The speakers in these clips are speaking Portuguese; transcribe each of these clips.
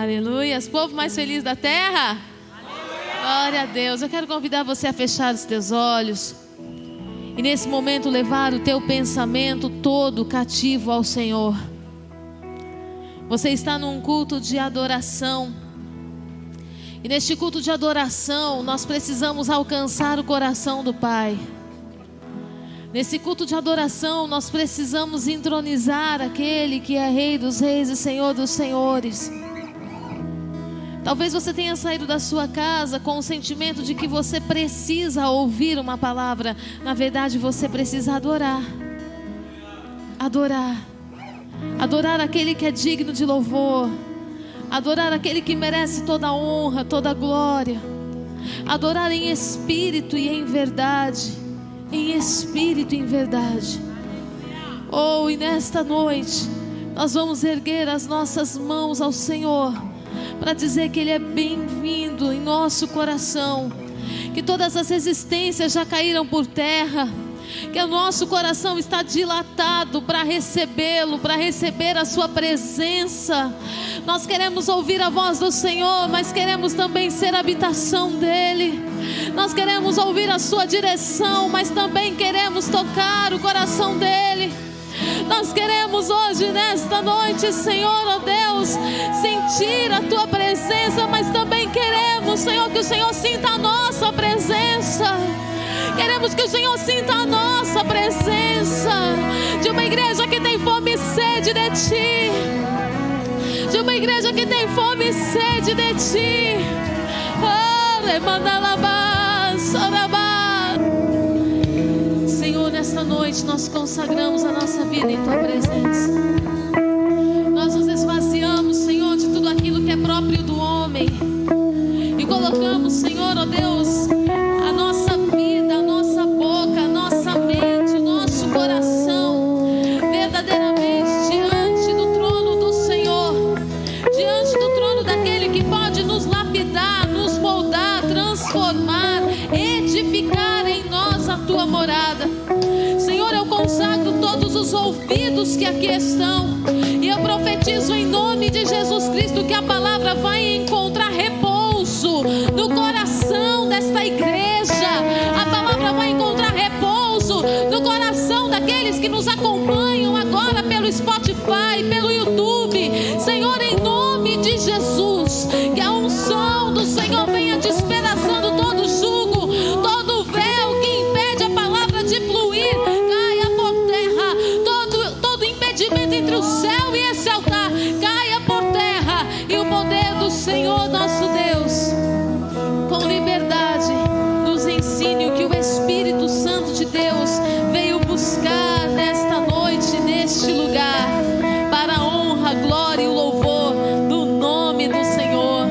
Aleluia. Povo mais feliz da terra. Aleluia. Glória a Deus. Eu quero convidar você a fechar os teus olhos e nesse momento levar o teu pensamento todo cativo ao Senhor. Você está num culto de adoração. E neste culto de adoração nós precisamos alcançar o coração do Pai. Nesse culto de adoração nós precisamos entronizar aquele que é Rei dos Reis e Senhor dos Senhores. Talvez você tenha saído da sua casa com o sentimento de que você precisa ouvir uma palavra. Na verdade você precisa adorar. Adorar. Adorar aquele que é digno de louvor. Adorar aquele que merece toda a honra, toda a glória. Adorar em espírito e em verdade. Em espírito e em verdade. Oh, e nesta noite nós vamos erguer as nossas mãos ao Senhor para dizer que Ele é bem-vindo em nosso coração, que todas as resistências já caíram por terra, que o nosso coração está dilatado para recebê-lo, para receber a sua presença. Nós queremos ouvir a voz do Senhor, mas queremos também ser habitação dEle. Nós queremos ouvir a sua direção, mas também queremos tocar o coração dEle. Nós queremos hoje, nesta noite, Senhor, ó Deus, sentir a Tua presença, mas também queremos, Senhor, que o Senhor sinta a nossa presença. Queremos que o Senhor sinta a nossa presença, de uma igreja que tem fome e sede de Ti, de uma igreja que tem fome e sede de Ti. Senhor, nesta noite nós consagramos a nossa vida em Tua presença. Nós nos esvaziamos, Senhor, de tudo aquilo que é próprio do homem e colocamos, Senhor, ó Deus, a nossa vida, a nossa boca, a nossa mente, o nosso coração verdadeiramente diante do trono do Senhor, diante do trono daquele que pode nos lapidar, nos moldar, transformar, edificar em nós a Tua morada. Senhor, eu consagro todos os ouvidos que aqui estão e eu profetizo em nome de Jesus Cristo que a palavra vai encontrar repouso no coração desta igreja. A palavra vai encontrar repouso no coração daqueles que nos acompanham agora pelo Spotify, pelo YouTube. Senhor, em nome de Jesus, que a unção do Senhor venha despedaçando todo jugo, todo véu que impede a palavra de fluir, caia por terra. Todo impedimento entre o céu e esse altar caia por terra, e o poder do Senhor nosso Deus, com liberdade, nos ensine o que o Espírito Santo de Deus veio buscar nesta noite, neste lugar, para a honra, a glória e o louvor do nome do Senhor.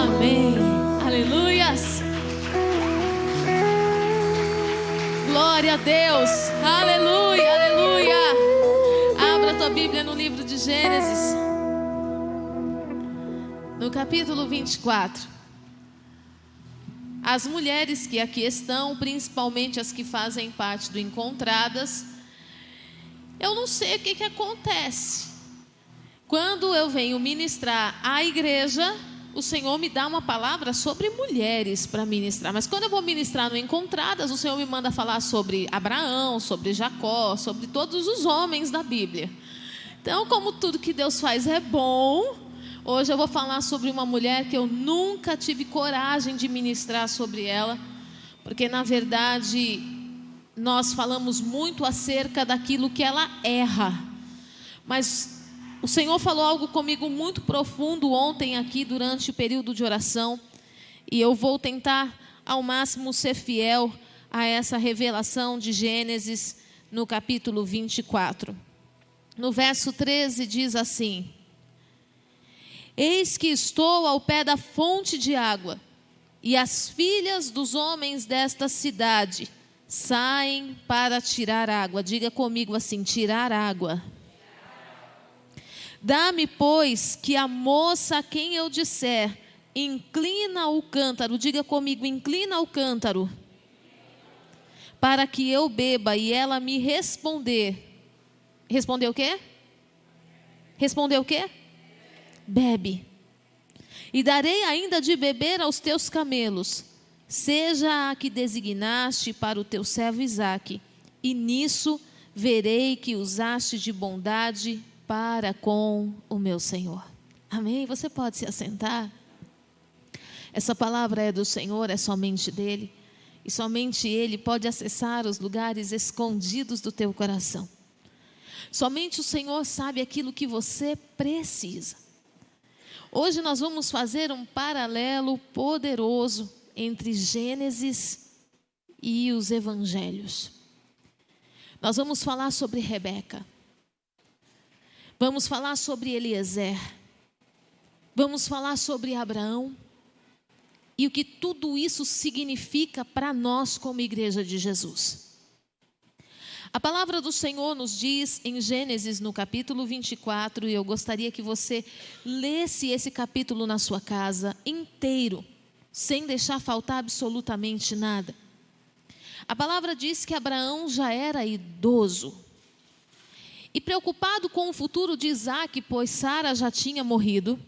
Amém. Aleluias. Glória a Deus. Aleluia, aleluia. Abra a tua Bíblia no livro de Gênesis, no capítulo 24. As mulheres que aqui estão, principalmente as que fazem parte do Encontradas, eu não sei o que acontece. Quando eu venho ministrar à igreja, o Senhor me dá uma palavra sobre mulheres para ministrar. Mas quando eu vou ministrar no Encontradas, o Senhor me manda falar sobre Abraão, sobre Jacó, sobre todos os homens da Bíblia. Então, como tudo que Deus faz é bom, hoje eu vou falar sobre uma mulher que eu nunca tive coragem de ministrar sobre ela, porque na verdade nós falamos muito acerca daquilo que ela erra. Mas o Senhor falou algo comigo muito profundo ontem aqui durante o período de oração, e eu vou tentar ao máximo ser fiel a essa revelação de Gênesis no capítulo 24. No verso 13 diz assim: Eis que estou ao pé da fonte de água, e as filhas dos homens desta cidade saem para tirar água. Diga comigo assim: tirar água. Dá-me, pois, que a moça a quem eu disser, inclina o cântaro. Diga comigo: inclina o cântaro, para que eu beba. E ela me responder. Respondeu o quê? Respondeu o quê? Bebe. E darei ainda de beber aos teus camelos, seja a que designaste para o teu servo Isaque, e nisso verei que usaste de bondade para com o meu Senhor. Amém? Você pode se assentar. Essa palavra é do Senhor, é somente dele, e somente ele pode acessar os lugares escondidos do teu coração. Somente o Senhor sabe aquilo que você precisa. Hoje nós vamos fazer um paralelo poderoso entre Gênesis e os evangelhos. Nós vamos falar sobre Rebeca. Vamos falar sobre Eliezer. Vamos falar sobre Abraão. E o que tudo isso significa para nós como igreja de Jesus. A palavra do Senhor nos diz em Gênesis no capítulo 24, e eu gostaria que você lesse esse capítulo na sua casa inteiro, sem deixar faltar absolutamente nada. A palavra diz que Abraão já era idoso e preocupado com o futuro de Isaque, pois Sara já tinha morrido,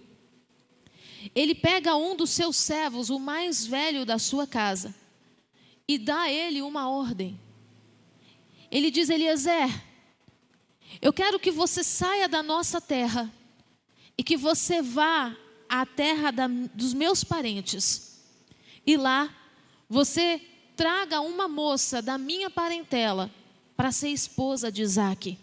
ele pega um dos seus servos, o mais velho da sua casa, e dá a ele uma ordem. Ele diz: Eliezer, eu quero que você saia da nossa terra e que você vá à terra dos meus parentes. E lá você traga uma moça da minha parentela para ser esposa de Isaque.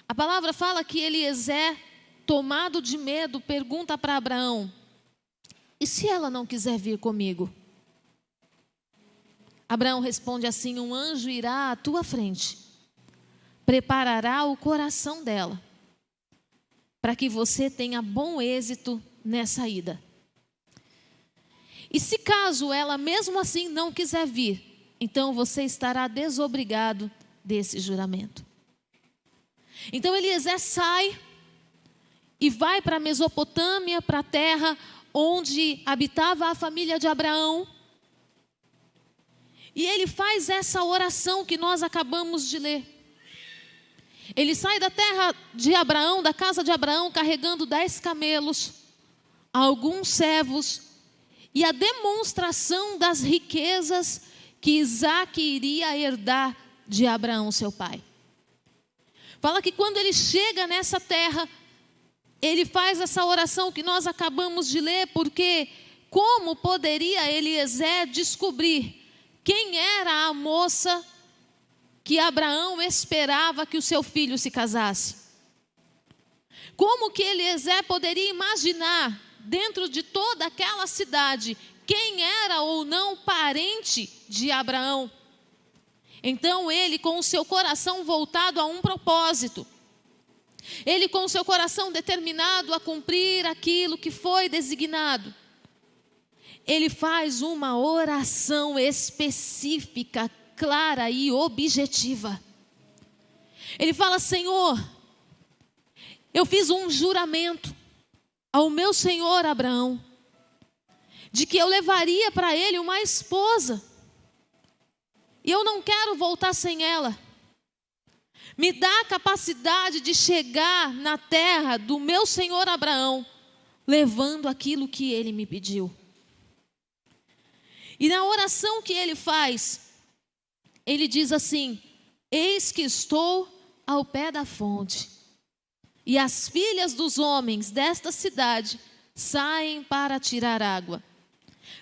A palavra fala que Eliezer, tomado de medo, pergunta para Abraão: e se ela não quiser vir comigo? Abraão responde assim: um anjo irá à tua frente, preparará o coração dela, para que você tenha bom êxito nessa ida. E se caso ela mesmo assim não quiser vir, então você estará desobrigado desse juramento. Então Eliezer sai e vai para a Mesopotâmia, para a terra onde habitava a família de Abraão. E ele faz essa oração que nós acabamos de ler. Ele sai da terra de Abraão, da casa de Abraão, carregando 10 camelos, alguns servos, e a demonstração das riquezas que Isaque iria herdar de Abraão, seu pai. Fala que quando ele chega nessa terra, ele faz essa oração que nós acabamos de ler, porque como poderia Eliezer descobrir quem era a moça que Abraão esperava que o seu filho se casasse? Como que Eliezer poderia imaginar, dentro de toda aquela cidade, quem era ou não parente de Abraão? Então ele, com o seu coração voltado a um propósito, ele com o seu coração determinado a cumprir aquilo que foi designado, ele faz uma oração específica, clara e objetiva. Ele fala: Senhor, eu fiz um juramento ao meu senhor Abraão, de que eu levaria para ele uma esposa, e eu não quero voltar sem ela. Me dá a capacidade de chegar na terra do meu senhor Abraão, levando aquilo que ele me pediu. E na oração que ele faz, ele diz assim: eis que estou ao pé da fonte, e as filhas dos homens desta cidade saem para tirar água.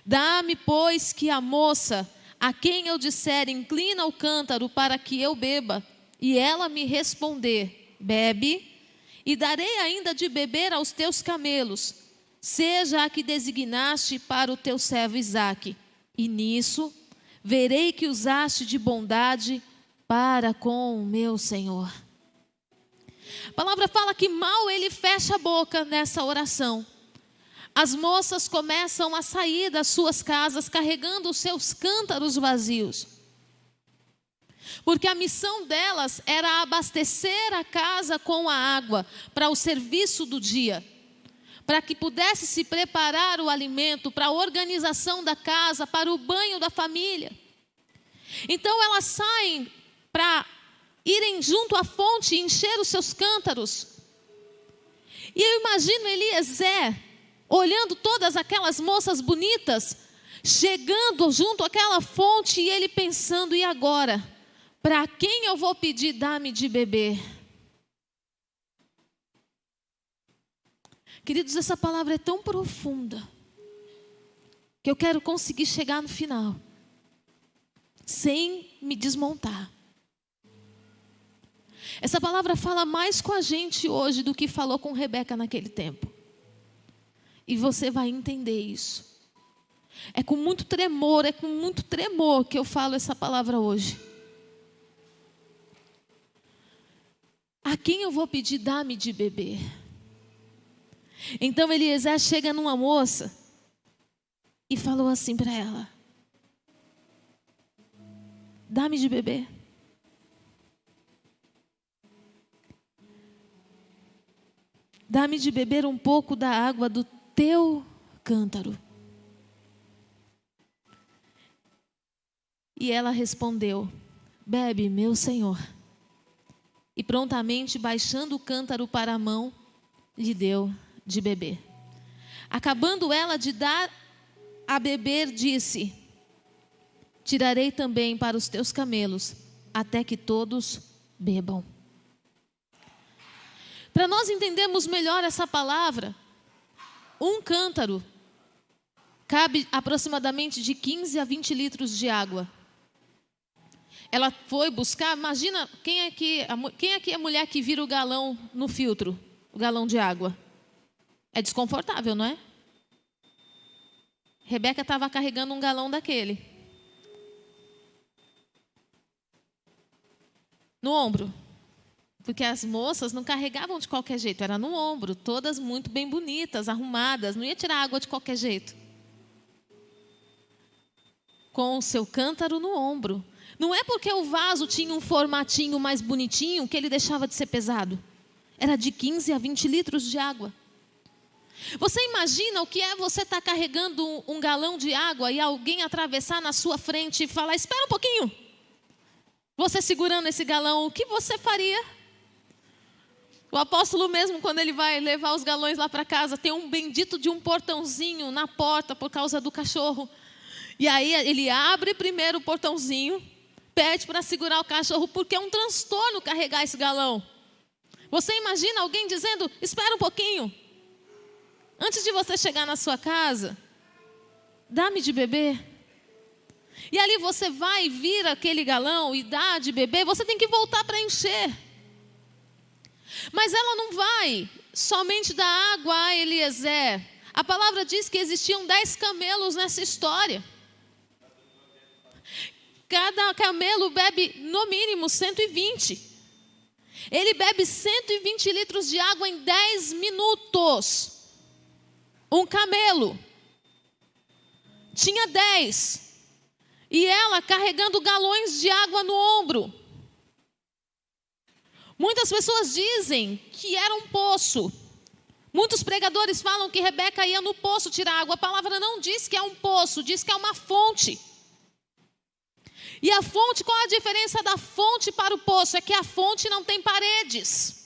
Dá-me, pois, que a moça, a quem eu disser, inclina o cântaro para que eu beba, e ela me responder, bebe, e darei ainda de beber aos teus camelos, seja a que designaste para o teu servo Isaque. E nisso verei que usaste de bondade para com o meu Senhor. A palavra fala que mal ele fecha a boca nessa oração, as moças começam a sair das suas casas carregando os seus cântaros vazios. Porque a missão delas era abastecer a casa com a água para o serviço do dia, para que pudesse se preparar o alimento, para a organização da casa, para o banho da família. Então elas saem para irem junto à fonte e encher os seus cântaros. E eu imagino Eliezer olhando todas aquelas moças bonitas, chegando junto àquela fonte, e ele pensando: e agora? Para quem eu vou pedir, dá-me de beber? Queridos, essa palavra é tão profunda que eu quero conseguir chegar no final sem me desmontar. Essa palavra fala mais com a gente hoje do que falou com Rebeca naquele tempo. E você vai entender isso. É com muito tremor que eu falo essa palavra hoje. A quem eu vou pedir, dá-me de beber? Então Eliezer chega numa moça e falou assim para ela: dá-me de beber. Dá-me de beber um pouco da água do teu cântaro. E ela respondeu: bebe, meu senhor. E prontamente, baixando o cântaro para a mão, lhe deu de beber. Acabando ela de dar a beber, disse: tirarei também para os teus camelos, até que todos bebam. Para nós entendermos melhor essa palavra, um cântaro cabe aproximadamente de 15 a 20 litros de água. Ela foi buscar, imagina, quem aqui é a mulher que vira o galão no filtro, o galão de água? É desconfortável, não é? Rebeca estava carregando um galão daquele no ombro. Porque as moças não carregavam de qualquer jeito, era no ombro, todas muito bem bonitas, arrumadas, não ia tirar água de qualquer jeito. Com o seu cântaro no ombro. Não é porque o vaso tinha um formatinho mais bonitinho que ele deixava de ser pesado. Era de 15 a 20 litros de água. Você imagina o que é você estar carregando um galão de água e alguém atravessar na sua frente e falar: espera um pouquinho. Você segurando esse galão, o que você faria? O apóstolo mesmo, quando ele vai levar os galões lá para casa, tem um bendito de um portãozinho na porta por causa do cachorro. E aí ele abre primeiro o portãozinho, pede para segurar o cachorro, porque é um transtorno carregar esse galão. Você imagina alguém dizendo: espera um pouquinho. Antes de você chegar na sua casa, dá-me de beber. E ali você vai, vira aquele galão e dá de beber, você tem que voltar para encher. Mas ela não vai somente dar água a Eliezer. A palavra diz que existiam 10 camelos nessa história. Cada camelo bebe no mínimo 120. Ele bebe 120 litros de água em 10 minutos. Um camelo. Tinha 10. E ela carregando galões de água no ombro. Muitas pessoas dizem que era um poço. Muitos pregadores falam que Rebeca ia no poço tirar água. A palavra não diz que é um poço, diz que é uma fonte. E a fonte, qual a diferença da fonte para o poço? É que a fonte não tem paredes.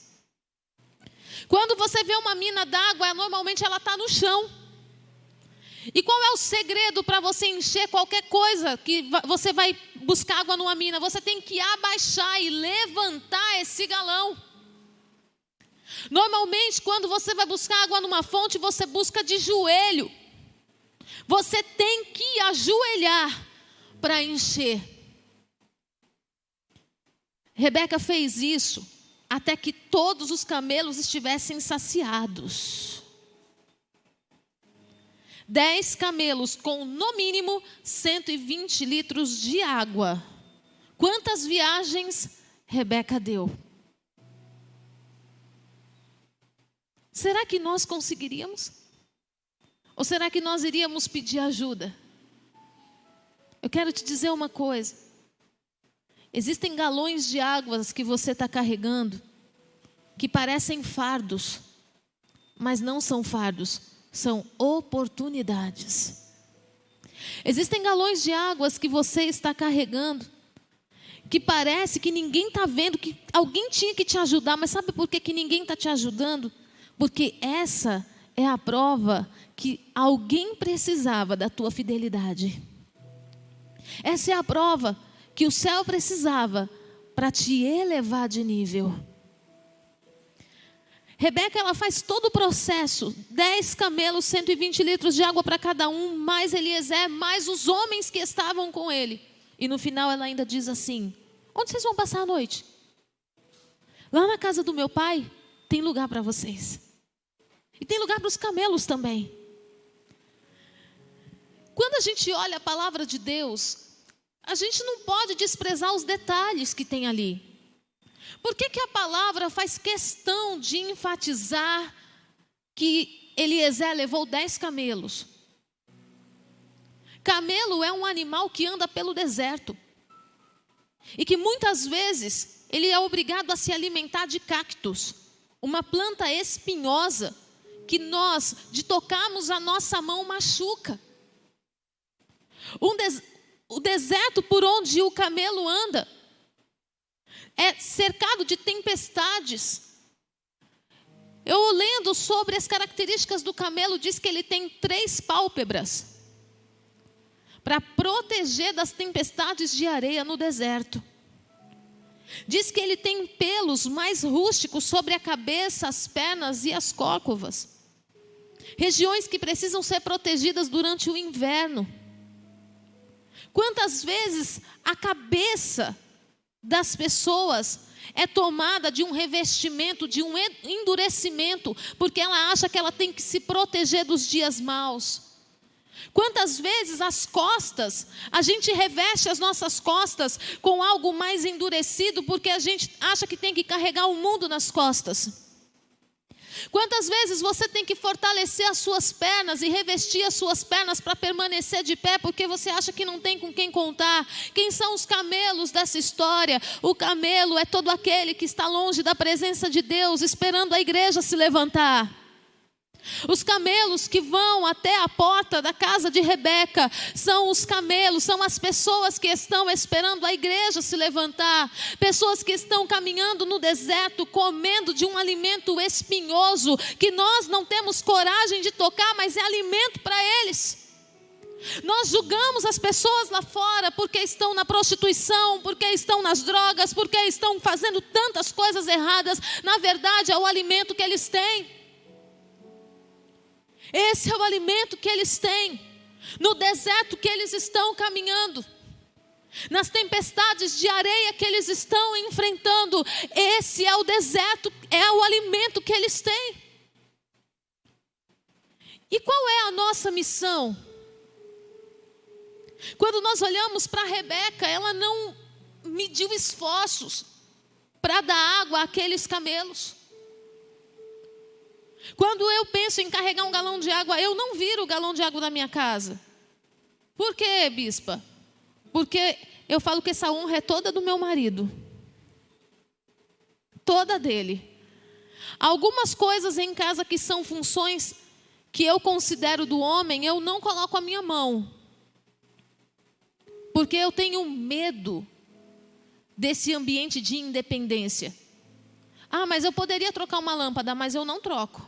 Quando você vê uma mina d'água, normalmente ela está no chão. E qual é o segredo para você encher qualquer coisa que você vai buscar água numa mina? Você tem que abaixar e levantar esse galão. Normalmente, quando você vai buscar água numa fonte, você busca de joelho. Você tem que ajoelhar para encher. Rebeca fez isso até que todos os camelos estivessem saciados. 10 camelos com no mínimo 120 litros de água. Quantas viagens Rebeca deu? Será que nós conseguiríamos? Ou será que nós iríamos pedir ajuda? Eu quero te dizer uma coisa. Existem galões de águas que você está carregando que parecem fardos, mas não são fardos, são oportunidades. Existem galões de águas que você está carregando que parece que ninguém está vendo, que alguém tinha que te ajudar, mas sabe por que ninguém está te ajudando? Porque essa é a prova que alguém precisava da tua fidelidade. Essa é a prova que o céu precisava para te elevar de nível. Rebeca, ela faz todo o processo, 10 camelos, 120 litros de água para cada um, mais Eliezer, mais os homens que estavam com ele. E no final ela ainda diz assim: onde vocês vão passar a noite? Lá na casa do meu pai tem lugar para vocês. E tem lugar para os camelos também. Quando a gente olha a palavra de Deus, a gente não pode desprezar os detalhes que tem ali. Por que a palavra faz questão de enfatizar que Eliezer levou 10 camelos? Camelo é um animal que anda pelo deserto. E que muitas vezes ele é obrigado a se alimentar de cactos. Uma planta espinhosa que nós, de tocarmos a nossa mão, machuca. O deserto por onde o camelo anda é cercado de tempestades. Eu lendo sobre as características do camelo, diz que ele tem 3 pálpebras para proteger das tempestades de areia no deserto. Diz que ele tem pelos mais rústicos sobre a cabeça, as pernas e as cócovas. Regiões que precisam ser protegidas durante o inverno. Quantas vezes a cabeça das pessoas é tomada de um revestimento, de um endurecimento, porque ela acha que ela tem que se proteger dos dias maus. Quantas vezes as costas, a gente reveste as nossas costas com algo mais endurecido, porque a gente acha que tem que carregar o mundo nas costas. Quantas vezes você tem que fortalecer as suas pernas e revestir as suas pernas para permanecer de pé, porque você acha que não tem com quem contar? Quem são os camelos dessa história? O camelo é todo aquele que está longe da presença de Deus, esperando a igreja se levantar. Os camelos que vão até a porta da casa de Rebeca são os camelos, são as pessoas que estão esperando a igreja se levantar. Pessoas que estão caminhando no deserto, comendo de um alimento espinhoso, que nós não temos coragem de tocar, mas é alimento para eles. Nós julgamos as pessoas lá fora porque estão na prostituição, porque estão nas drogas, porque estão fazendo tantas coisas erradas. Na verdade é o alimento que eles têm. Esse é o alimento que eles têm, no deserto que eles estão caminhando, nas tempestades de areia que eles estão enfrentando. Esse é o deserto, é o alimento que eles têm. E qual é a nossa missão? Quando nós olhamos para Rebeca, ela não mediu esforços para dar água àqueles camelos. Quando eu penso em carregar um galão de água, eu não viro o galão de água da minha casa. Por quê, bispa? Porque eu falo que essa honra é toda do meu marido. Toda dele. Algumas coisas em casa que são funções que eu considero do homem, eu não coloco a minha mão. Porque eu tenho medo desse ambiente de independência. Ah, mas eu poderia trocar uma lâmpada, mas eu não troco.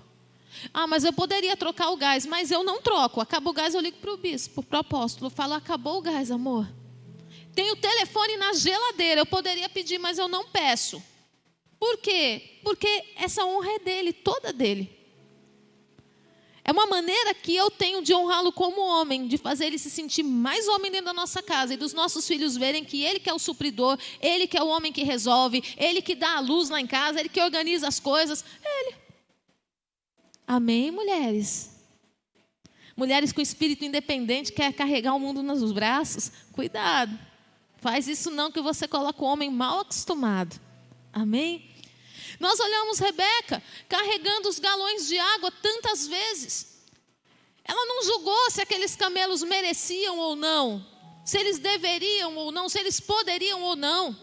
Ah, mas eu poderia trocar o gás, mas eu não troco. Acabou o gás, eu ligo para o bispo, para o apóstolo. Eu falo, acabou o gás, amor. Tem o telefone na geladeira, eu poderia pedir, mas eu não peço. Por quê? Porque essa honra é dele, toda dele. É uma maneira que eu tenho de honrá-lo como homem, de fazer ele se sentir mais homem dentro da nossa casa e dos nossos filhos verem que ele que é o supridor, ele que é o homem que resolve, ele que dá a luz lá em casa, ele que organiza as coisas, ele. Amém, mulheres? Mulheres com espírito independente, quer carregar o mundo nos braços? Cuidado, faz isso não, que você coloca o homem mal acostumado. Amém? Nós olhamos Rebeca carregando os galões de água tantas vezes. Ela não julgou se aqueles camelos mereciam ou não, se eles deveriam ou não, se eles poderiam ou não.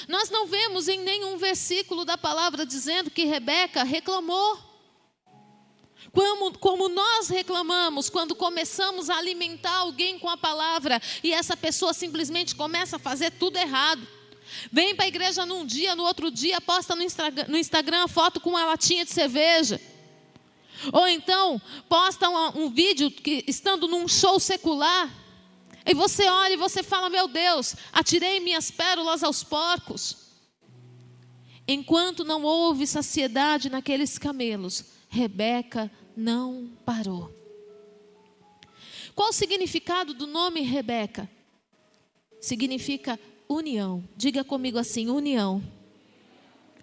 Nós não vemos em nenhum versículo da palavra dizendo que Rebeca reclamou. Como nós reclamamos quando começamos a alimentar alguém com a palavra e essa pessoa simplesmente começa a fazer tudo errado. Vem para a igreja num dia, no outro dia posta no Instagram a foto com uma latinha de cerveja. Ou então posta um vídeo estando num show secular. E você olha e você fala: meu Deus, atirei minhas pérolas aos porcos. Enquanto não houve saciedade naqueles camelos, Rebeca não parou. Qual o significado do nome Rebeca? Significa união. Diga comigo assim: união.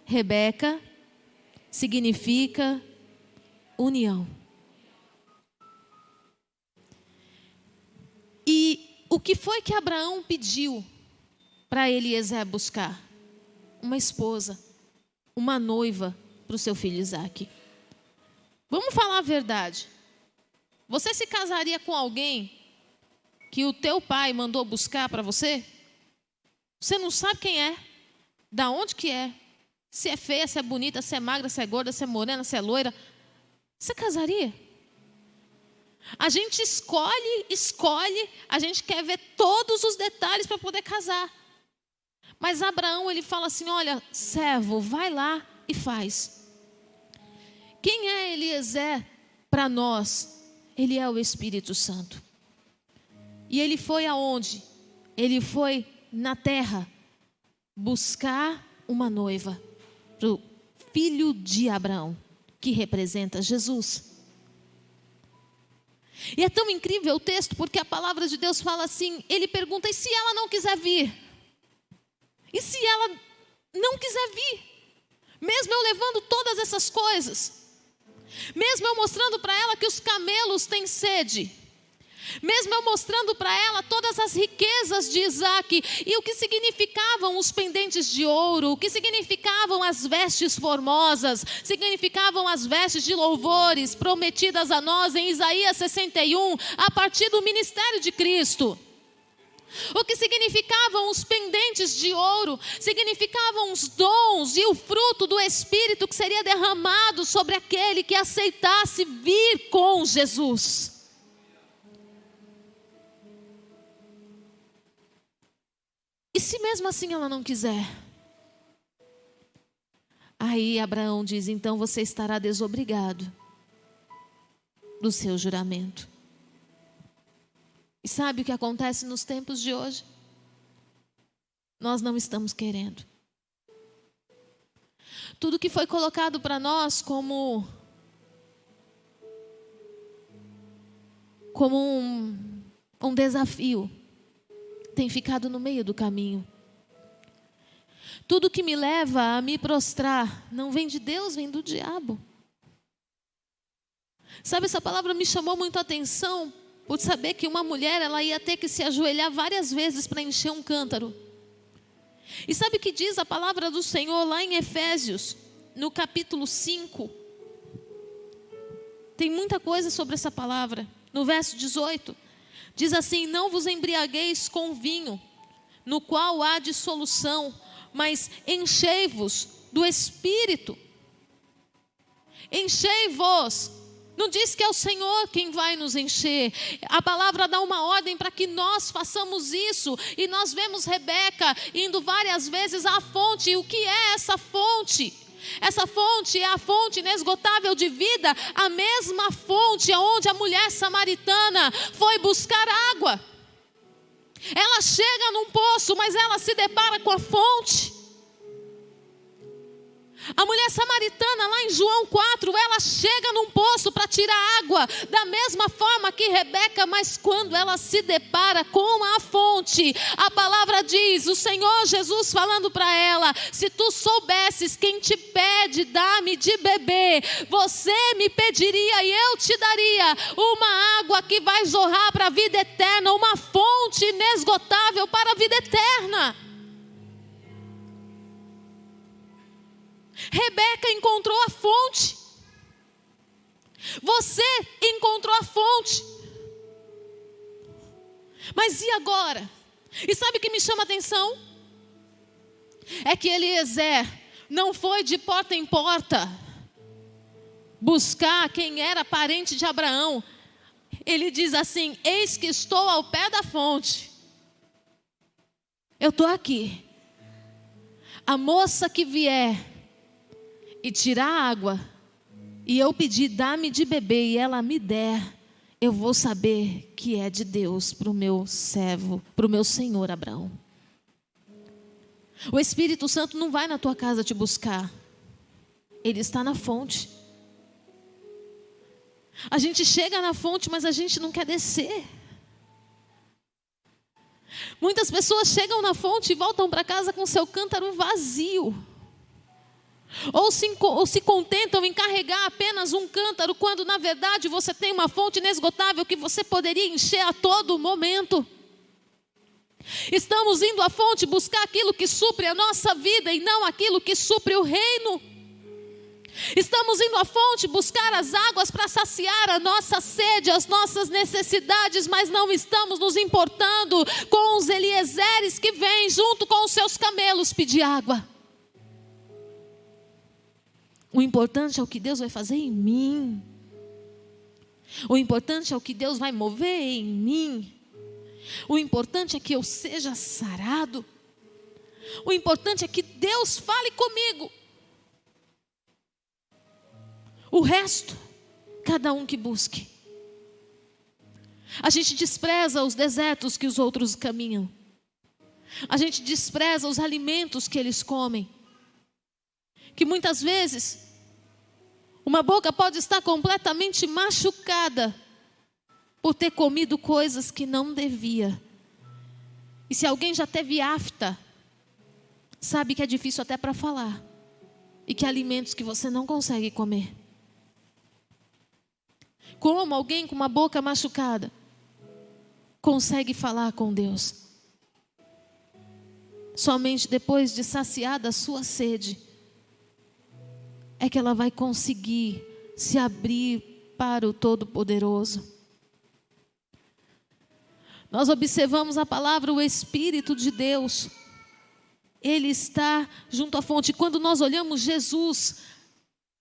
Rebeca significa união. E o que foi que Abraão pediu para Eliezer buscar? Uma esposa, uma noiva para o seu filho Isaque. Vamos falar a verdade. Você se casaria com alguém que o teu pai mandou buscar para você? Você não sabe quem é, da onde que é, se é feia, se é bonita, se é magra, se é gorda, se é morena, se é loira. Você casaria? A gente escolhe, a gente quer ver todos os detalhes para poder casar. Mas Abraão, ele fala assim: olha, servo, vai lá e faz. Quem é Eliezer para nós? Ele é o Espírito Santo. E ele foi aonde? Ele foi na terra buscar uma noiva para o filho de Abraão, que representa Jesus. E é tão incrível o texto, porque a palavra de Deus fala assim, ele pergunta: e se ela não quiser vir? E se ela não quiser vir? Mesmo eu levando todas essas coisas, mesmo eu mostrando para ela que os camelos têm sede, mesmo eu mostrando para ela todas as riquezas de Isaque, e o que significavam os pendentes de ouro, o que significavam as vestes formosas, significavam as vestes de louvores prometidas a nós em Isaías 61, a partir do ministério de Cristo. O que significavam os pendentes de ouro, significavam os dons e o fruto do Espírito que seria derramado sobre aquele que aceitasse vir com Jesus. E se mesmo assim ela não quiser? Aí Abraão diz: então você estará desobrigado do seu juramento. E sabe o que acontece nos tempos de hoje? Nós não estamos querendo. Tudo que foi colocado para nós como um desafio tem ficado no meio do caminho. Tudo que me leva a me prostrar não vem de Deus, vem do diabo. Sabe, essa palavra me chamou muito a atenção, por saber que uma mulher, ela ia ter que se ajoelhar várias vezes para encher um cântaro. E sabe o que diz a palavra do Senhor lá em Efésios, no capítulo 5? Tem muita coisa sobre essa palavra. No verso 18, diz assim: não vos embriagueis com vinho, no qual há dissolução, mas enchei-vos do Espírito. Enchei-vos. Não diz que é o Senhor quem vai nos encher. A palavra dá uma ordem para que nós façamos isso. E nós vemos Rebeca indo várias vezes à fonte. E o que é essa fonte? Essa fonte é a fonte inesgotável de vida. A mesma fonte onde a mulher samaritana foi buscar água. Ela chega num poço, mas ela se depara com a fonte. A mulher samaritana lá em João 4, ela chega num poço para tirar água, da mesma forma que Rebeca, mas quando ela se depara com a fonte, a palavra diz, o Senhor Jesus falando para ela: se tu soubesses quem te pede, dá-me de beber, você me pediria e eu te daria uma água que vai jorrar para a vida eterna, uma fonte inesgotável para a vida eterna. Rebeca encontrou a fonte. Você encontrou a fonte. Mas e agora? E sabe o que me chama a atenção? É que Eliezer não foi de porta em porta buscar quem era parente de Abraão. Ele diz assim: eis que estou ao pé da fonte. Eu estou aqui. A moça que vier e tirar água, e eu pedir, dá-me de beber, e ela me der, eu vou saber que é de Deus para o meu servo, para o meu senhor Abraão. O Espírito Santo não vai na tua casa te buscar. Ele está na fonte. A gente chega na fonte, mas a gente não quer descer. Muitas pessoas chegam na fonte e voltam para casa com seu cântaro vazio. Ou se contentam em carregar apenas um cântaro, quando na verdade você tem uma fonte inesgotável que você poderia encher a todo momento. Estamos indo à fonte buscar aquilo que supre a nossa vida e não aquilo que supre o reino. Estamos indo à fonte buscar as águas para saciar a nossa sede, as nossas necessidades, mas não estamos nos importando com os Eliezeres que vêm junto com os seus camelos pedir água. O importante é o que Deus vai fazer em mim. O importante é o que Deus vai mover em mim. O importante é que eu seja sarado. O importante é que Deus fale comigo. O resto, cada um que busque. A gente despreza os desertos que os outros caminham. A gente despreza os alimentos que eles comem. Que muitas vezes, uma boca pode estar completamente machucada por ter comido coisas que não devia. E se alguém já teve afta, sabe que é difícil até para falar. E que há alimentos que você não consegue comer. Como alguém com uma boca machucada consegue falar com Deus? Somente depois de saciada a sua sede é que ela vai conseguir se abrir para o Todo-Poderoso. Nós observamos a palavra, o Espírito de Deus. Ele está junto à fonte. Quando nós olhamos Jesus,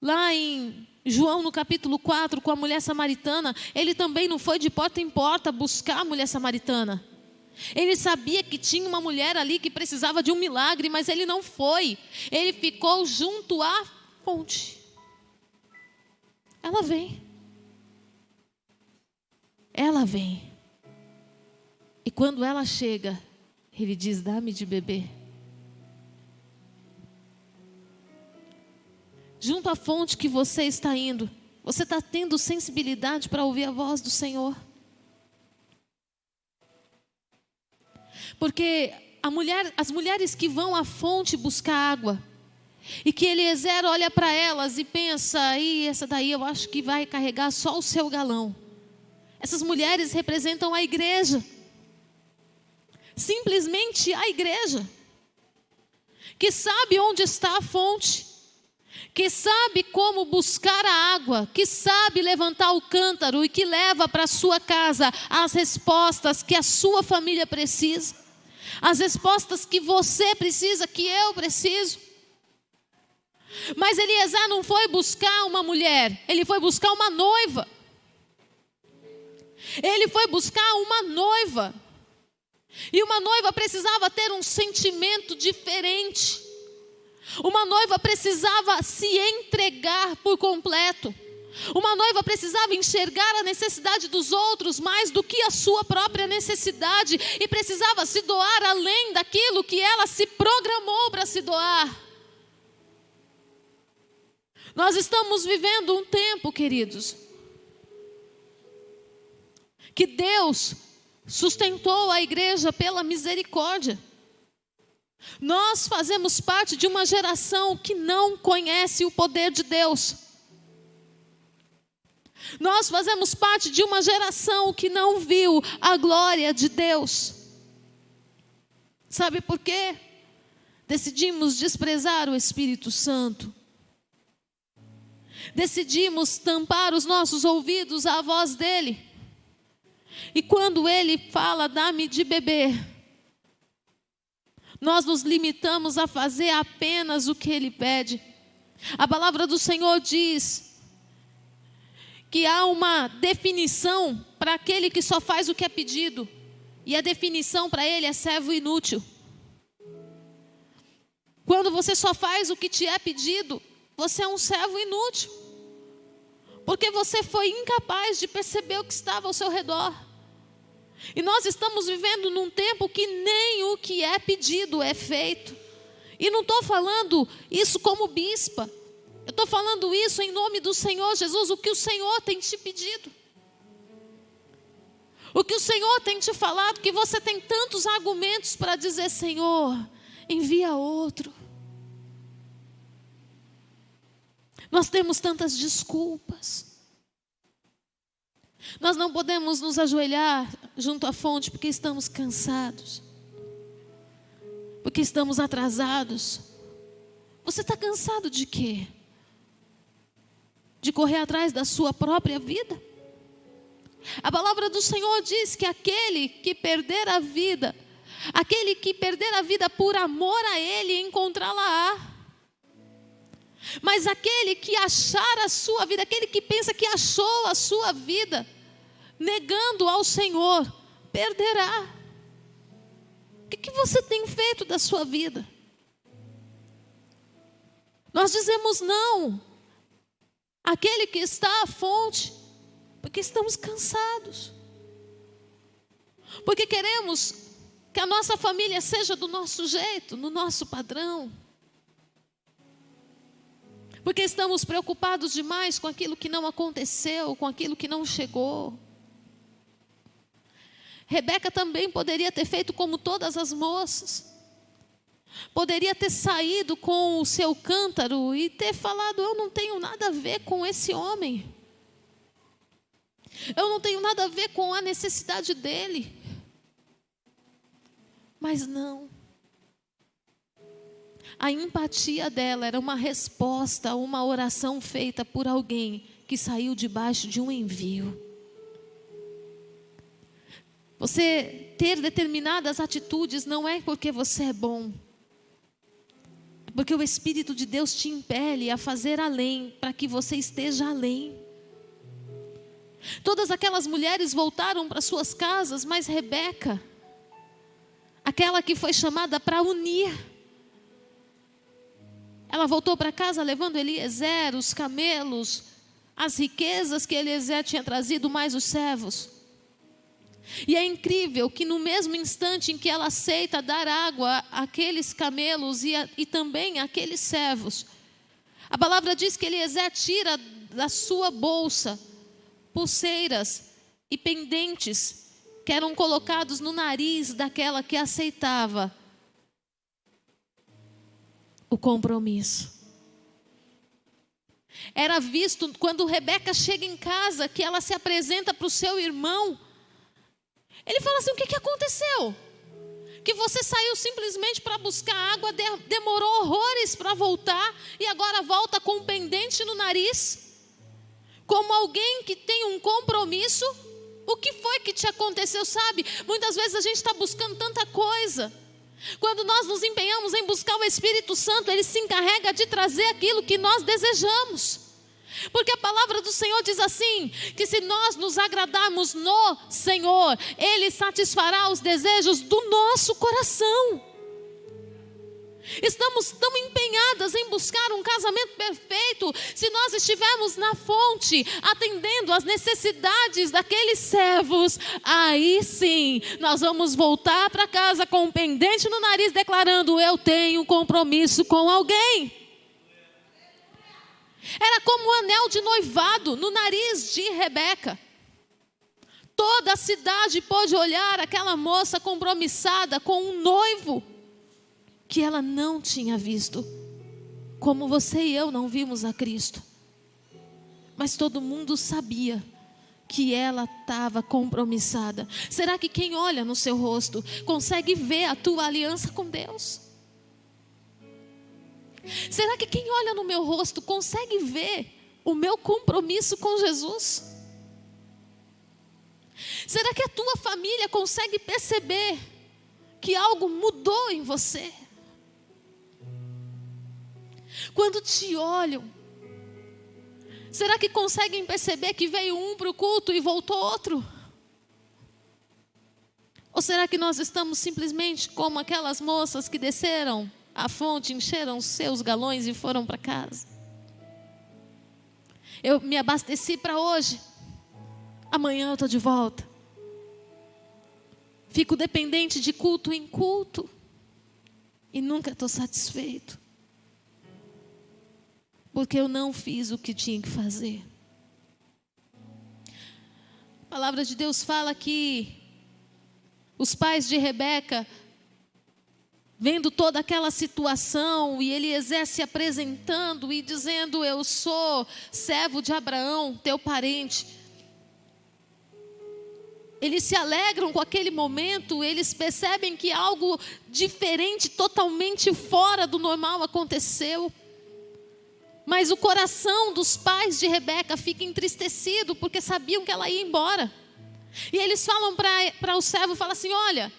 lá em João no capítulo 4, com a mulher samaritana, ele também não foi de porta em porta buscar a mulher samaritana. Ele sabia que tinha uma mulher ali que precisava de um milagre, mas ele não foi. Ele ficou junto à fonte. Ela vem. Ela vem. E quando ela chega, ele diz, dá-me de beber. Junto à fonte que você está indo, você está tendo sensibilidade para ouvir a voz do Senhor? Porque as mulheres que vão à fonte buscar água, e que Eliezer olha para elas e pensa, essa daí eu acho que vai carregar só o seu galão. Essas mulheres representam a igreja. Simplesmente a igreja. Que sabe onde está a fonte. Que sabe como buscar a água. Que sabe levantar o cântaro e que leva para a sua casa as respostas que a sua família precisa. As respostas que você precisa, que eu preciso. Mas Eliezer não foi buscar uma mulher, ele foi buscar uma noiva. Ele foi buscar uma noiva. E uma noiva precisava ter um sentimento diferente. Uma noiva precisava se entregar por completo. Uma noiva precisava enxergar a necessidade dos outros mais do que a sua própria necessidade. E precisava se doar além daquilo que ela se programou para se doar. Nós estamos vivendo um tempo, queridos, que Deus sustentou a igreja pela misericórdia. Nós fazemos parte de uma geração que não conhece o poder de Deus. Nós fazemos parte de uma geração que não viu a glória de Deus. Sabe por quê? Decidimos desprezar o Espírito Santo. Decidimos tampar os nossos ouvidos à voz dele. E quando ele fala, dá-me de beber, nós nos limitamos a fazer apenas o que ele pede. A palavra do Senhor diz que há uma definição para aquele que só faz o que é pedido. E a definição para ele é servo inútil. Quando você só faz o que te é pedido, você é um servo inútil. Porque você foi incapaz de perceber o que estava ao seu redor. E nós estamos vivendo num tempo que nem o que é pedido é feito. E não estou falando isso como bispa. Eu estou falando isso em nome do Senhor Jesus, o que o Senhor tem te pedido. O que o Senhor tem te falado, que você tem tantos argumentos para dizer: Senhor, envia outro. Nós temos tantas desculpas. Nós não podemos nos ajoelhar junto à fonte porque estamos cansados, porque estamos atrasados. Você está cansado de quê? De correr atrás da sua própria vida? A palavra do Senhor diz que aquele que perder a vida por amor a Ele, encontrá-la-á. Mas aquele que achar a sua vida, aquele que pensa que achou a sua vida, negando ao Senhor, perderá. O que você tem feito da sua vida? Nós dizemos não àquele que está à fonte, porque estamos cansados, porque queremos que a nossa família seja do nosso jeito, no nosso padrão, porque estamos preocupados demais com aquilo que não aconteceu, com aquilo que não chegou. Rebeca também poderia ter feito como todas as moças. Poderia ter saído com o seu cântaro e ter falado: eu não tenho nada a ver com esse homem. Eu não tenho nada a ver com a necessidade dele. Mas não. A empatia dela era uma resposta a uma oração feita por alguém que saiu debaixo de um envio. Você ter determinadas atitudes não é porque você é bom. É porque o Espírito de Deus te impele a fazer além, para que você esteja além. Todas aquelas mulheres voltaram para suas casas, mas Rebeca, aquela que foi chamada para unir, ela voltou para casa levando Eliezer, os camelos, as riquezas que Eliezer tinha trazido, mais os servos. E é incrível que no mesmo instante em que ela aceita dar água àqueles camelos e também àqueles servos, a palavra diz que Eliezer tira da sua bolsa pulseiras e pendentes que eram colocados no nariz daquela que aceitava o compromisso. Era visto quando Rebeca chega em casa, que ela se apresenta para o seu irmão. Ele fala assim: o que aconteceu? Que você saiu simplesmente para buscar água, demorou horrores para voltar e agora volta com um pendente no nariz? Como alguém que tem um compromisso? O que foi que te aconteceu? Sabe, muitas vezes a gente está buscando tanta coisa. Quando nós nos empenhamos em buscar o Espírito Santo, Ele se encarrega de trazer aquilo que nós desejamos. Porque a palavra do Senhor diz assim, que se nós nos agradarmos no Senhor, Ele satisfará os desejos do nosso coração. Estamos tão empenhadas em buscar um casamento perfeito, se nós estivermos na fonte, atendendo às necessidades daqueles servos, aí sim, nós vamos voltar para casa com um pendente no nariz, declarando: eu tenho compromisso com alguém. Era como um anel de noivado no nariz de Rebeca. Toda a cidade pôde olhar aquela moça compromissada com um noivo que ela não tinha visto, como você e eu não vimos a Cristo. Mas todo mundo sabia que ela estava compromissada. Será que quem olha no seu rosto consegue ver a tua aliança com Deus? Será que quem olha no meu rosto consegue ver o meu compromisso com Jesus? Será que a tua família consegue perceber que algo mudou em você? Quando te olham, será que conseguem perceber que veio um para o culto e voltou outro? Ou será que nós estamos simplesmente como aquelas moças que desceram à fonte, encheram os seus galões e foram para casa. Eu me abasteci para hoje, amanhã eu estou de volta. Fico dependente de culto em culto e nunca estou satisfeito, porque eu não fiz o que tinha que fazer. A palavra de Deus fala que os pais de Rebeca, vendo toda aquela situação, e Eliezer se apresentando e dizendo: eu sou servo de Abraão, teu parente. Eles se alegram com aquele momento, eles percebem que algo diferente, totalmente fora do normal aconteceu. Mas o coração dos pais de Rebeca fica entristecido, porque sabiam que ela ia embora. E eles falam para o servo, falam assim: olha,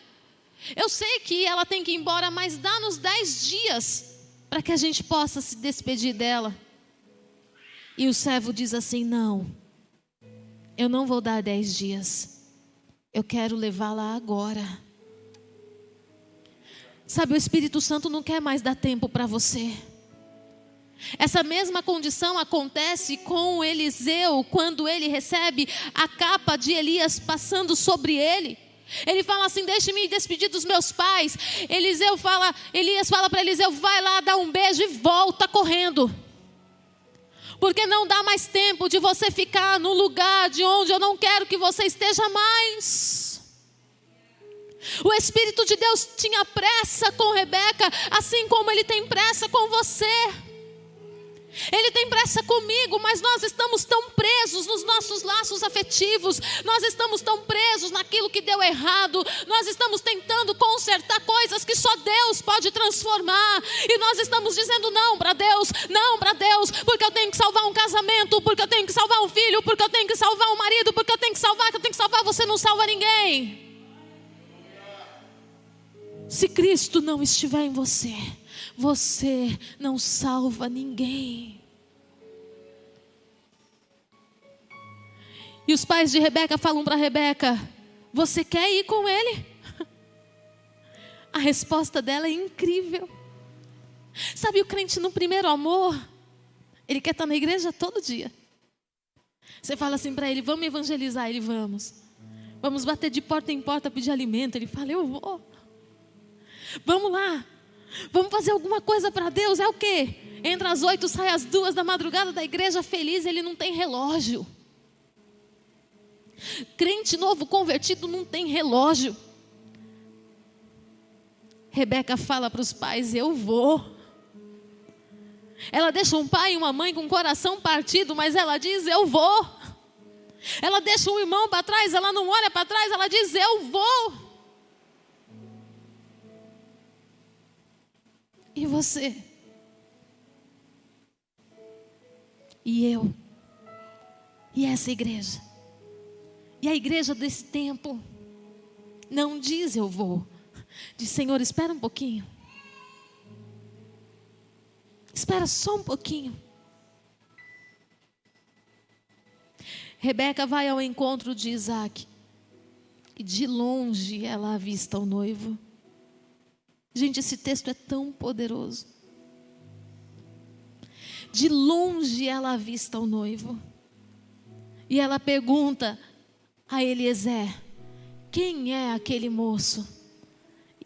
eu sei que ela tem que ir embora, mas dá-nos 10 dias para que a gente possa se despedir dela. E o servo diz assim: não, eu não vou dar 10 dias, eu quero levá-la agora. Sabe, o Espírito Santo não quer mais dar tempo para você. Essa mesma condição acontece com Eliseu, quando ele recebe a capa de Elias passando sobre ele. Ele fala assim: deixe-me despedir dos meus pais. Elias fala para Eliseu: vai lá, dá um beijo e volta correndo, porque não dá mais tempo de você ficar no lugar de onde eu não quero que você esteja mais. O Espírito de Deus tinha pressa com Rebeca, assim como Ele tem pressa com você. Ele tem pressa comigo, mas nós estamos tão presos nos nossos laços afetivos, nós estamos tão presos naquilo que deu errado, nós estamos tentando consertar coisas que só Deus pode transformar, e nós estamos dizendo não para Deus, porque eu tenho que salvar um casamento, porque eu tenho que salvar um filho, porque eu tenho que salvar um marido, porque eu tenho que salvar, você não salva ninguém. Se Cristo não estiver em você, você não salva ninguém. E os pais de Rebeca falam para Rebeca: você quer ir com ele? A resposta dela é incrível. Sabe, o crente no primeiro amor, ele quer estar na igreja todo dia. Você fala assim para ele: vamos evangelizar? Ele: vamos bater de porta em porta pedir alimento? Ele fala: eu vou. Vamos lá, vamos fazer alguma coisa para Deus. É o quê? Entra às 8, sai às 2 da madrugada da igreja feliz. Ele não tem relógio. Crente novo convertido não tem relógio. Rebeca fala para os pais: eu vou. Ela deixa um pai e uma mãe com o coração partido, mas ela diz: eu vou. Ela deixa um irmão para trás, ela não olha para trás, ela diz: eu vou. E você? E eu? E essa igreja? E a igreja desse tempo não diz eu vou, diz: Senhor, espera um pouquinho, espera só um pouquinho. Rebeca vai ao encontro de Isaac, e de longe ela avista o noivo. Gente, esse texto é tão poderoso. De longe ela avista o noivo, e ela pergunta a Eliezer: quem é aquele moço?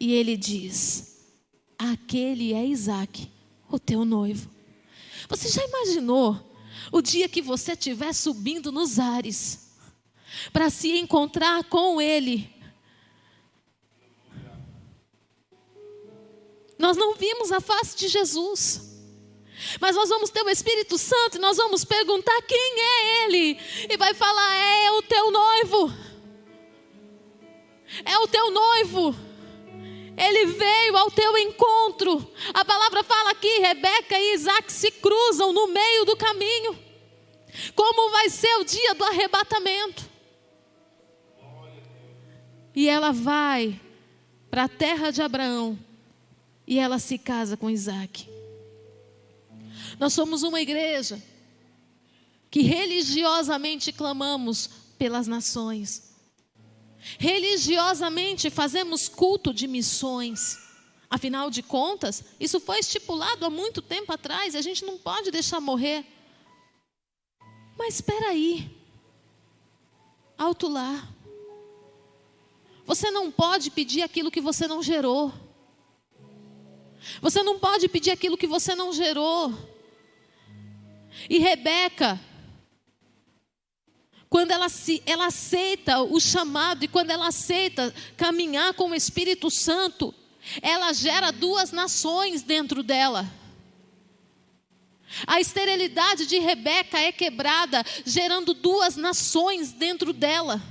E ele diz: aquele é Isaac, o teu noivo. Você já imaginou o dia que você estiver subindo nos ares para se encontrar com ele? Nós não vimos a face de Jesus, mas nós vamos ter o Espírito Santo e nós vamos perguntar quem é ele, e vai falar: é o teu noivo, é o teu noivo, ele veio ao teu encontro. A palavra fala que Rebeca e Isaac se cruzam no meio do caminho. Como vai ser o dia do arrebatamento? E ela vai para a terra de Abraão, e ela se casa com Isaac. Nós somos uma igreja que religiosamente clamamos pelas nações. Religiosamente fazemos culto de missões. Afinal de contas, isso foi estipulado há muito tempo atrás, e a gente não pode deixar morrer. Mas espera aí, alto lá. Você não pode pedir aquilo que você não gerou. Você não pode pedir aquilo que você não gerou. E Rebeca, quando ela aceita o chamado e quando ela aceita caminhar com o Espírito Santo, ela gera 2 nações dentro dela. A esterilidade de Rebeca é quebrada, gerando 2 nações dentro dela.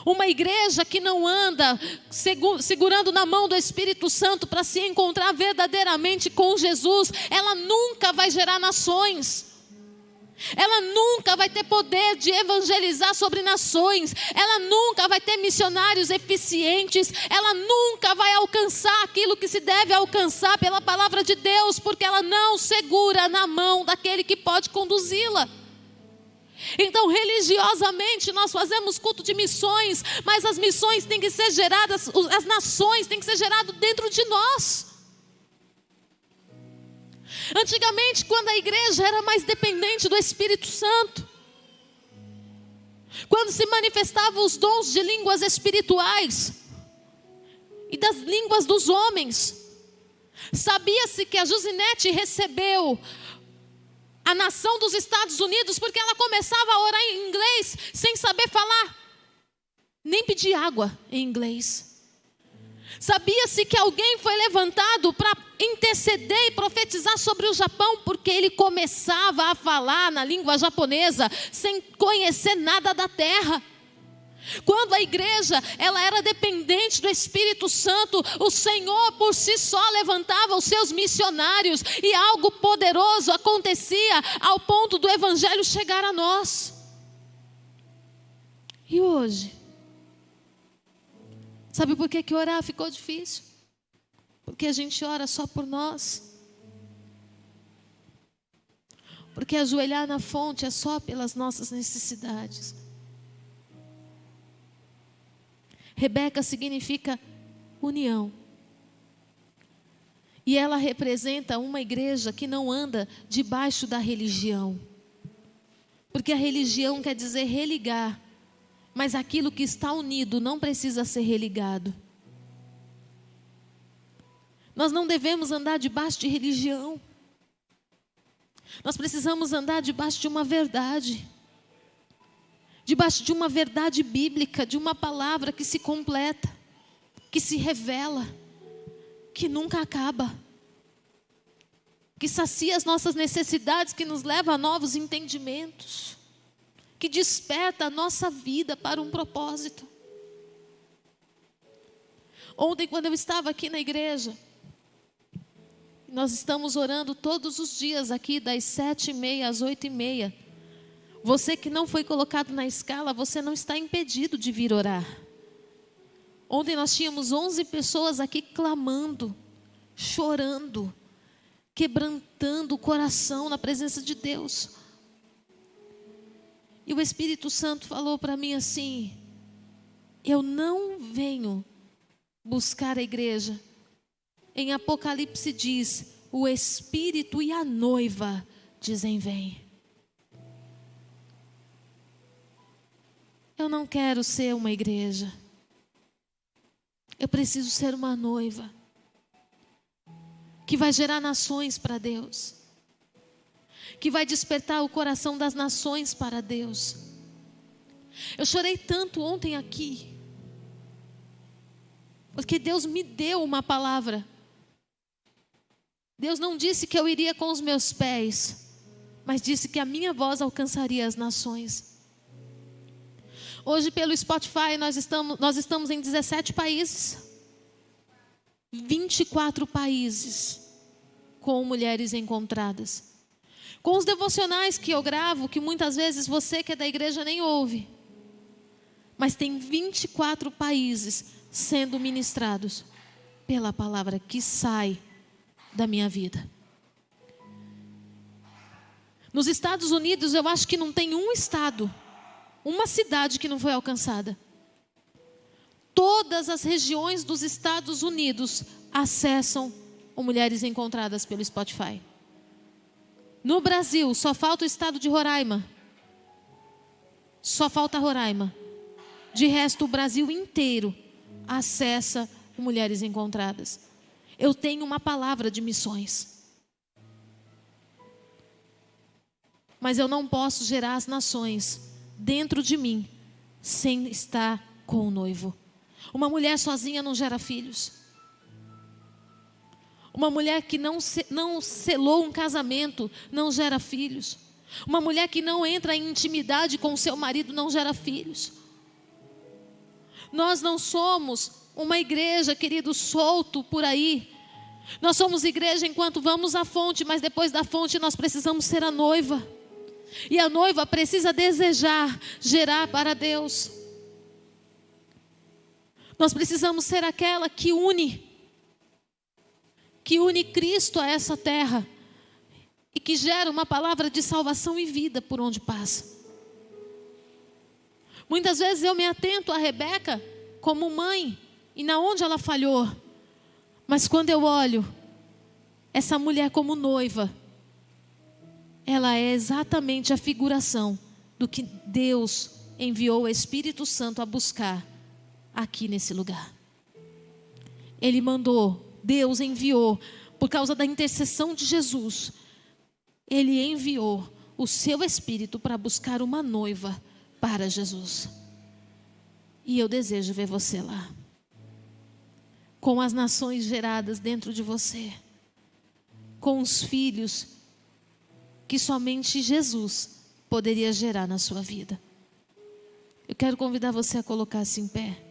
Uma igreja que não anda segurando na mão do Espírito Santo para se encontrar verdadeiramente com Jesus, ela nunca vai gerar nações. Ela nunca vai ter poder de evangelizar sobre nações. Ela nunca vai ter missionários eficientes. Ela nunca vai alcançar aquilo que se deve alcançar pela palavra de Deus, porque ela não segura na mão daquele que pode conduzi-la. Então, religiosamente, nós fazemos culto de missões, mas as missões têm que ser geradas, as nações têm que ser geradas dentro de nós. Antigamente, quando a igreja era mais dependente do Espírito Santo, quando se manifestavam os dons de línguas espirituais e das línguas dos homens, sabia-se que a Josinete recebeu a nação dos Estados Unidos porque ela começava a orar em inglês sem saber falar, nem pedir água em inglês. Sabia-se que alguém foi levantado para interceder e profetizar sobre o Japão, porque ele começava a falar na língua japonesa, sem conhecer nada da terra. Quando a igreja ela era dependente do Espírito Santo, o Senhor por si só levantava os seus missionários, e algo poderoso acontecia ao ponto do evangelho chegar a nós. E hoje? Sabe por que orar ficou difícil? Porque a gente ora só por nós. Porque ajoelhar na fonte é só pelas nossas necessidades. Rebeca significa união. E ela representa uma igreja que não anda debaixo da religião. Porque a religião quer dizer religar. Mas aquilo que está unido não precisa ser religado. Nós não devemos andar debaixo de religião. Nós precisamos andar debaixo de uma verdade. Debaixo de uma verdade bíblica, de uma palavra que se completa, que se revela, que nunca acaba, que sacia as nossas necessidades, que nos leva a novos entendimentos, que desperta a nossa vida para um propósito. Ontem, quando eu estava aqui na igreja, nós estamos orando todos os dias aqui, das 7h30 às 8h30. Você que não foi colocado na escala, você não está impedido de vir orar. Ontem nós tínhamos 11 pessoas aqui clamando, chorando, quebrantando o coração na presença de Deus. E o Espírito Santo falou para mim assim: eu não venho buscar a igreja. Em Apocalipse diz: o Espírito e a noiva dizem vem. Eu não quero ser uma igreja. Eu preciso ser uma noiva que vai gerar nações para Deus, que vai despertar o coração das nações para Deus. Eu chorei tanto ontem aqui, porque Deus me deu uma palavra. Deus não disse que eu iria com os meus pés, mas disse que a minha voz alcançaria as nações. Hoje pelo Spotify nós estamos em 17 países, 24 países com mulheres encontradas. Com os devocionais que eu gravo, que muitas vezes você que é da igreja nem ouve. Mas tem 24 países sendo ministrados pela palavra que sai da minha vida. Nos Estados Unidos eu acho que não tem um estado, uma cidade que não foi alcançada. Todas as regiões dos Estados Unidos acessam o Mulheres Encontradas pelo Spotify. No Brasil, só falta o estado de Roraima. Só falta Roraima. De resto, o Brasil inteiro acessa o Mulheres Encontradas. Eu tenho uma palavra de missões. Mas eu não posso gerar as nações dentro de mim sem estar com o noivo. Uma mulher sozinha não gera filhos. Uma mulher que não selou um casamento não gera filhos. Uma mulher que não entra em intimidade com o seu marido não gera filhos. Nós não somos uma igreja, querido, solto por aí. Nós somos igreja enquanto vamos à fonte, mas depois da fonte nós precisamos ser a noiva. E a noiva precisa desejar gerar para Deus. Nós precisamos ser aquela que une Cristo a essa terra e que gera uma palavra de salvação e vida por onde passa. Muitas vezes eu me atento a Rebeca como mãe e na onde ela falhou, mas quando eu olho essa mulher como noiva, ela é exatamente a figuração do que Deus enviou o Espírito Santo a buscar aqui nesse lugar. Ele mandou, Deus enviou, por causa da intercessão de Jesus, Ele enviou o seu Espírito para buscar uma noiva para Jesus. E eu desejo ver você lá, com as nações geradas dentro de você, com os filhos que somente Jesus poderia gerar na sua vida. Eu quero convidar você a colocar-se em pé.